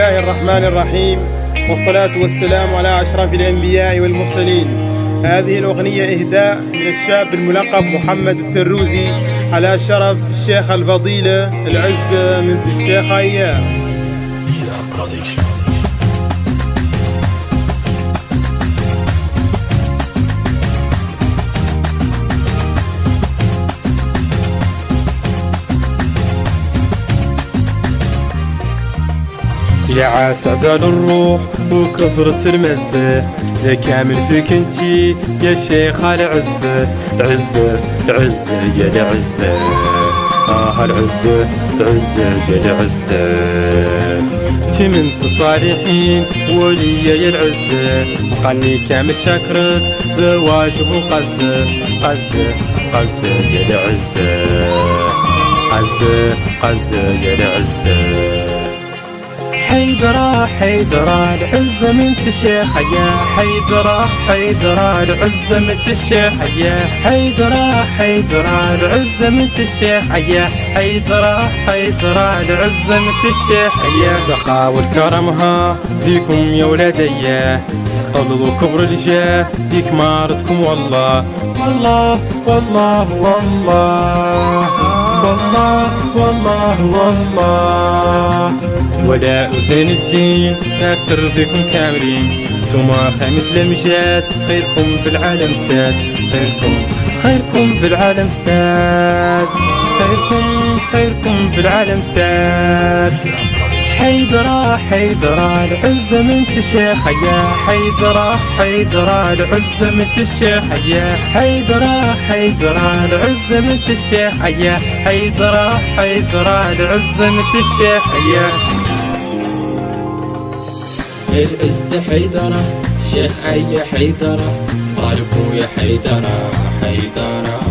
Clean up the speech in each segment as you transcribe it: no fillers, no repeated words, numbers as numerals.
الله الرحمن الرحيم، والصلاة والسلام على أشرف الأنبياء والمرسلين. هذه الأغنية إهداء من الشاب الملقب محمد التروزي على شرف الشيخ الفضيلة العز بنت الشيخ أيام. يا عتدل الروح وكثرة المزة، يا كامل فيك انتي يا شيخ العزة. العزة العزة يا العزة، العزة العزة يا العزة. تمنت صالحين وليا يا العزة، قالني كامل شكرك بواجب وقزة. قزة قزة يا العزة، قزة قزة يا العزة. حيدرة حيدرة العزة بنت الشيخ يا حيدرة. حيدرة العزة بنت الشيخ يا حيدرة. حيدرة العزة بنت الشيخ يا حيدرة. حيدرة العزة بنت الشيخ يا. السخاء والكرمها ديكم يا ولادي، فضل وكبر الجاه ديك مارتكم والله. والله والله والله والله والله والله. ولاء زين الدين أكثر فيكم كاملين، نتوما خيمة الأمجاد خيركم في العالم ساد. خيركم في العالم ساد. خيركم في العالم ساد. حيدرة حيدرة العزة بنت الشيخ يا حيدرة. حيدرة العزة بنت الشيخ يا حيدرة. حيدرة العزة بنت الشيخ يا حيدرة. حيدرة العزة بنت الشيخ يا. العزة حيدرة شيخ أي حيدرة، طالبوا يا حيدرة. حيدرة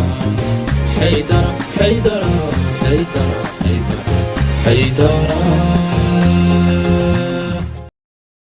حيدرة حيدرة حيدرة حيدرة حيدرة.